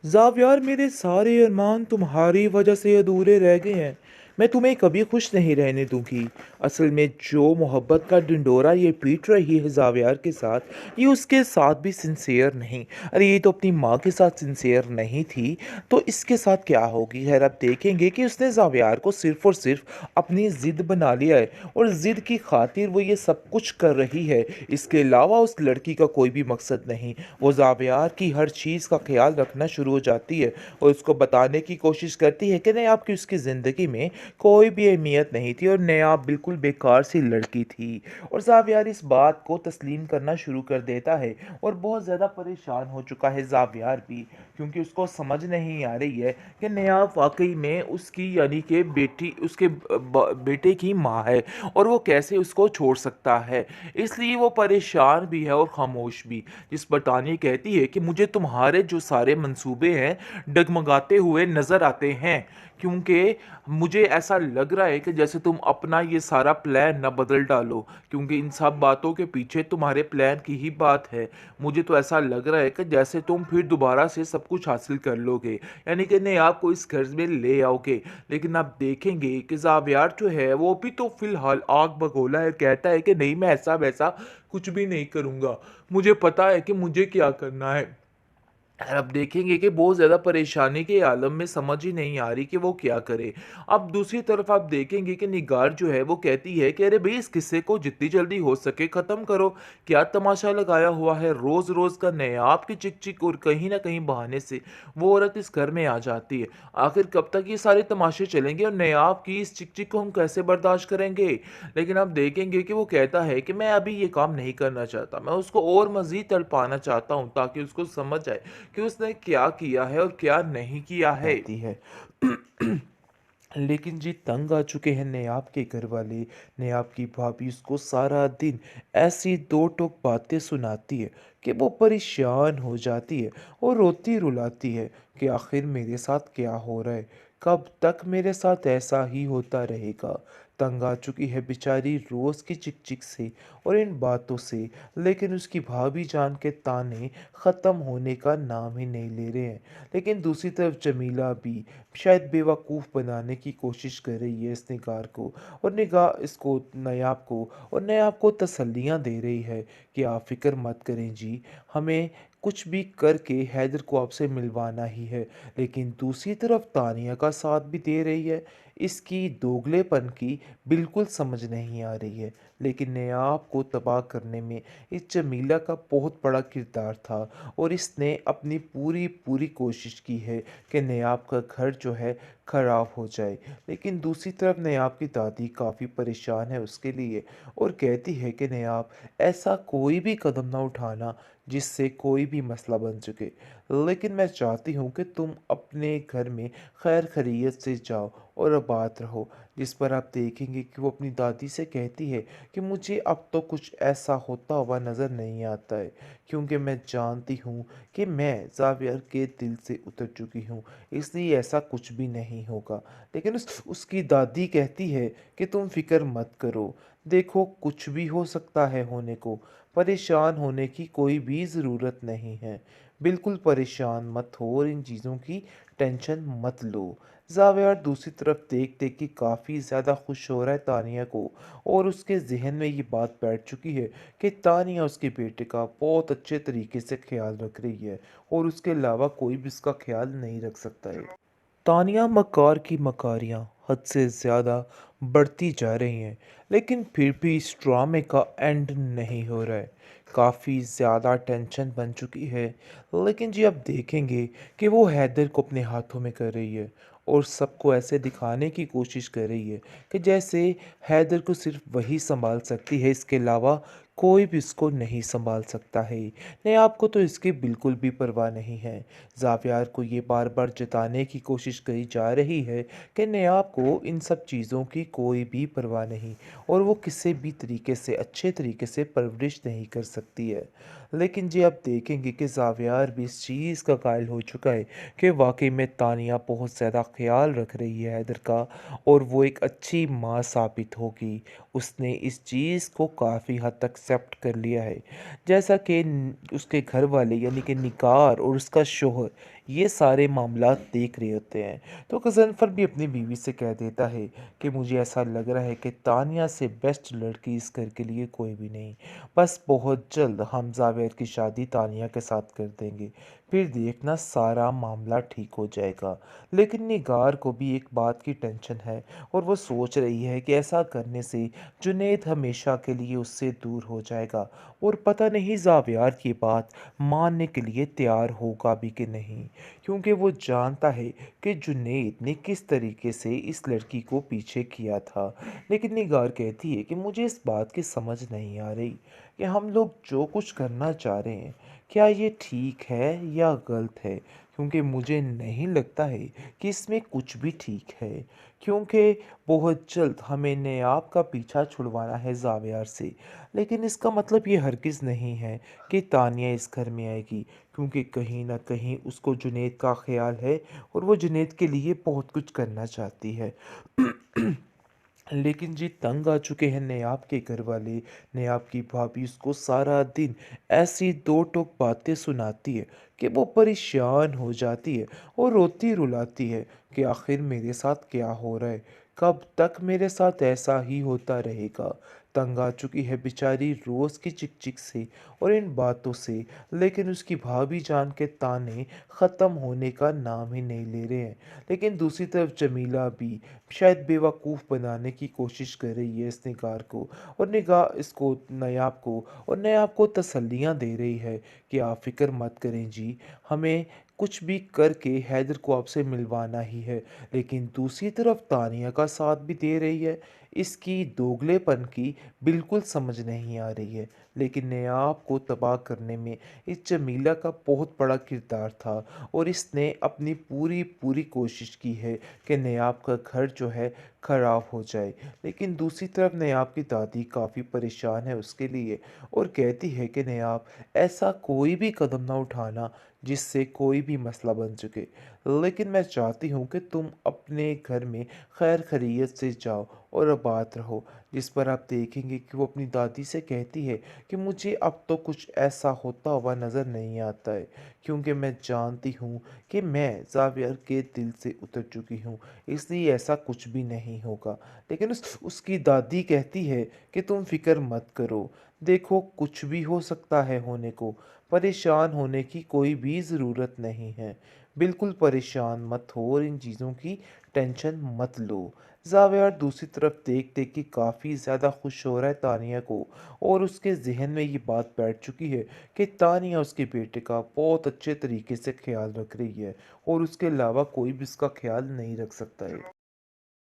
ज़ावियार, मेरे सारे अरमान तुम्हारी वजह से अधूरे रह गए हैं। मैं तुम्हें कभी खुश नहीं रहने दूंगी। असल में जो मोहब्बत का ढिंढोरा ये पीट रही है ज़ावियार के साथ, ये उसके साथ भी सिंसियर नहीं। अरे ये तो अपनी माँ के साथ सिंसियर नहीं थी, तो इसके साथ क्या होगी? खैर, अब देखेंगे कि उसने ज़ावियार को सिर्फ और सिर्फ अपनी ज़िद बना लिया है और ज़िद की खातिर वो ये सब कुछ कर रही है। इसके अलावा उस लड़की का कोई भी मकसद नहीं। वो ज़ावियार की हर चीज़ का ख्याल रखना शुरू हो जाती है और उसको बताने की कोशिश करती है कि नयाब की उसकी ज़िंदगी में कोई भी अहमियत नहीं थी और नयाब बिल्कुल बेकार सी लड़की थी। और ज़ावियार इस बात को तस्लीम करना शुरू कर देता है और बहुत ज़्यादा परेशान हो चुका है ज़ावियार भी, क्योंकि उसको समझ नहीं आ रही है कि नयाब वाकई में उसकी यानी कि बेटी उसके बेटे की माँ है और वो कैसे उसको छोड़ सकता है। इसलिए वो परेशान भी है और खामोश भी। जिस पर तान्या कहती है कि मुझे तुम्हारे जो सारे मंसूबे हैं डगमगाते हुए नजर आते हैं, क्योंकि मुझे ऐसा लग रहा है कि जैसे तुम अपना ये सारा प्लान न बदल डालो, क्योंकि इन सब बातों के पीछे तुम्हारे प्लान की ही बात है। मुझे तो ऐसा लग रहा है कि जैसे तुम फिर दोबारा से सब कुछ हासिल कर लोगे, यानी कि नहीं आपको इस घर में ले आओगे। लेकिन आप देखेंगे कि ज़ावियार जो है वो भी तो फिलहाल आग बगोला है, कहता है कि नहीं मैं ऐसा वैसा कुछ भी नहीं करूँगा, मुझे पता है कि मुझे क्या करना है। और अब देखेंगे कि बहुत ज़्यादा परेशानी के आलम में समझ ही नहीं आ रही कि वो क्या करे। अब दूसरी तरफ आप देखेंगे कि निगार जो है वो कहती है कि अरे भाई इस किस्से को जितनी जल्दी हो सके ख़त्म करो। क्या तमाशा लगाया हुआ है रोज़ रोज़ का नयाब की चिक चिक, और कहीं ना कहीं बहाने से वो औरत इस घर में आ जाती है। आखिर कब तक ये सारे तमाशे चलेंगे और नयाब की इस चिक चिक को हम कैसे बर्दाश्त करेंगे? लेकिन आप देखेंगे कि वो कहता है कि मैं अभी ये काम नहीं करना चाहता, मैं उसको और मज़ीद तड़पाना चाहता हूँ ताकि उसको समझ आए कि उसने क्या किया है और क्या नहीं किया है। जाती है। लेकिन जी तंग आ चुके हैं नयाब के घर वाले। नयाब की भाभी उसको सारा दिन ऐसी दो टोक बातें सुनाती है कि वो परेशान हो जाती है और रोती रुलाती है कि आखिर मेरे साथ क्या हो रहा है, कब तक मेरे साथ ऐसा ही होता रहेगा। तंग आ चुकी है बेचारी रोज़ की चिक चिक से और इन बातों से। लेकिन उसकी भाभी जान के ताने ख़त्म होने का नाम ही नहीं ले रहे हैं। लेकिन दूसरी तरफ जमीला भी शायद बेवकूफ़ बनाने की कोशिश कर रही है इस निगार को, और निगाह इसको नयाब को, और नयाब को तसल्लियाँ दे रही है कि आप फ़िक्र मत करें जी, हमें कुछ भी करके हैदर को आपसे मिलवाना ही है। लेकिन दूसरी तरफ तानिया का साथ भी दे रही है। इसकी दोगलेपन की बिल्कुल समझ नहीं आ रही है। लेकिन नयाब को तबाह करने में इस जमीला का बहुत बड़ा किरदार था और इसने अपनी पूरी पूरी कोशिश की है कि नयाब का घर जो है ख़राब हो जाए। लेकिन दूसरी तरफ नयाब की दादी काफ़ी परेशान है उसके लिए और कहती है कि नयाब, ऐसा कोई भी कदम ना उठाना जिससे कोई भी मसला बन चुके। लेकिन मैं चाहती हूँ कि तुम अपने घर में खैर खैरियत से जाओ और आबाद रहो। जिस पर आप देखेंगे कि वो अपनी दादी से कहती है कि मुझे अब तो कुछ ऐसा होता हुआ नज़र नहीं आता है, क्योंकि मैं जानती हूँ कि मैं ज़ावियर के दिल से उतर चुकी हूँ, इसलिए ऐसा कुछ भी नहीं होगा। लेकिन उसकी दादी कहती है कि तुम फिक्र मत करो, देखो कुछ भी हो सकता है होने को, परेशान होने की कोई भी ज़रूरत नहीं है। बिल्कुल परेशान मत हो और इन चीज़ों की टेंशन मत लो। ज़ावियर दूसरी तरफ देख देख के काफ़ी ज़्यादा खुश हो रहा है तानिया को, और उसके जहन में ये बात बैठ चुकी है कि तानिया उसके बेटे का बहुत अच्छे तरीके से ख्याल रख रही है और उसके अलावा कोई भी उसका ख्याल नहीं रख सकता है। तानिया मकार की मकारियाँ हद से ज़्यादा बढ़ती जा रही हैं, लेकिन फिर भी इस ड्रामे का एंड नहीं हो रहा है। काफ़ी ज़्यादा टेंशन बन चुकी है। लेकिन जी आप देखेंगे कि वो हैदर को अपने हाथों में कर रही है और सबको ऐसे दिखाने की कोशिश कर रही है कि जैसे हैदर को सिर्फ वही संभाल सकती है, इसके अलावा कोई भी इसको नहीं संभाल सकता है। नहीं, आपको तो इसकी बिल्कुल भी परवाह नहीं है। ज़ावियार को ये बार बार जताने की कोशिश करी जा रही है कि नयाब को इन सब चीज़ों की कोई भी परवाह नहीं और वो किसी भी तरीके से अच्छे तरीके से परवरिश नहीं कर सकती है। लेकिन जी आप देखेंगे कि ज़ावियार भी इस चीज़ का कायल हो चुका है कि वाकई में तानिया बहुत ज़्यादा ख्याल रख रही है हैदर का और वो एक अच्छी माँ साबित होगी। उसने इस चीज़ को काफ़ी हद तक एक्सेप्ट कर लिया है। जैसा कि उसके घर वाले यानी कि निकार और उसका शोहर ये सारे मामलात देख रहे होते हैं। तो गज़नफ़र भी अपनी बीवी से कह देता है कि मुझे ऐसा लग रहा है कि तानिया से बेस्ट लड़की इस घर के लिए कोई भी नहीं। बस बहुत जल्द हम ज़ावेर की शादी तानिया के साथ कर देंगे। फिर देखना सारा मामला ठीक हो जाएगा। लेकिन निगार को भी एक बात की टेंशन है और वो सोच रही है कि ऐसा करने से जुनैद हमेशा के लिए उससे दूर हो जाएगा और पता नहीं ज़ावियार ये बात मानने के लिए तैयार होगा भी कि नहीं, क्योंकि वो जानता है कि जुनैद ने किस तरीके से इस लड़की को पीछे किया था। लेकिन निगार कहती है कि मुझे इस बात की समझ नहीं आ रही कि हम लोग जो कुछ करना चाह रहे हैं, क्या ये ठीक है या गलत है, क्योंकि मुझे नहीं लगता है कि इसमें कुछ भी ठीक है, क्योंकि बहुत जल्द हमें नयाब का पीछा छुड़वाना है ज़ावियार से। लेकिन इसका मतलब ये हरगिज़ नहीं है कि तानिया इस घर में आएगी, क्योंकि कहीं न कहीं उसको जुनैद का ख़्याल है और वो जुनैद के लिए बहुत कुछ करना चाहती है। लेकिन जी तंग आ चुके हैं नेहाब के घर वाले। नेहाब की भाभी उसको सारा दिन ऐसी दो टोक बातें सुनाती है कि वो परेशान हो जाती है और रोती रुलाती है कि आखिर मेरे साथ क्या हो रहा है, कब तक मेरे साथ ऐसा ही होता रहेगा। तंग आ चुकी है बेचारी रोज़ की चिक चिक से और इन बातों से। लेकिन उसकी भाभी जान के ताने ख़त्म होने का नाम ही नहीं ले रहे हैं। लेकिन दूसरी तरफ जमीला भी शायद बेवकूफ़ बनाने की कोशिश कर रही है इस निगार को, और निगाह इसको नयाब को तसल्लियाँ दे रही है कि आप फ़िक्र मत करें जी, हमें कुछ भी करके हैदर को आपसे मिलवाना ही है। लेकिन दूसरी तरफ तानिया का साथ भी दे रही है। इसकी दोगलेपन की बिल्कुल समझ नहीं आ रही है। लेकिन नयाब को तबाह करने में इस जमीला का बहुत बड़ा किरदार था और इसने अपनी पूरी पूरी कोशिश की है कि नयाब का घर जो है ख़राब हो जाए। लेकिन दूसरी तरफ नयाब की दादी काफ़ी परेशान है उसके लिए और कहती है कि नयाब, ऐसा कोई भी कदम ना उठाना जिससे कोई भी मसला बन सके। लेकिन मैं चाहती हूँ कि तुम अपने घर में खैर खैरियत से जाओ और आबाद रहो। जिस पर आप देखेंगे कि वो अपनी दादी से कहती है कि मुझे अब तो कुछ ऐसा होता हुआ नज़र नहीं आता है, क्योंकि मैं जानती हूँ कि मैं ज़ावियर के दिल से उतर चुकी हूँ, इसलिए ऐसा कुछ भी नहीं होगा। लेकिन उसकी दादी कहती है कि तुम फ़िक्र मत करो, देखो कुछ भी हो सकता है होने को, परेशान होने की कोई भी ज़रूरत नहीं है। बिल्कुल परेशान मत हो और इन चीज़ों की टेंशन मत लो। ज़ावियर दूसरी तरफ देख देख के काफ़ी ज़्यादा खुश हो रहा है तानिया को, और उसके ज़हन में ये बात बैठ चुकी है कि तानिया उसके बेटे का बहुत अच्छे तरीके से ख्याल रख रही है और उसके अलावा कोई भी उसका ख्याल नहीं रख सकता है।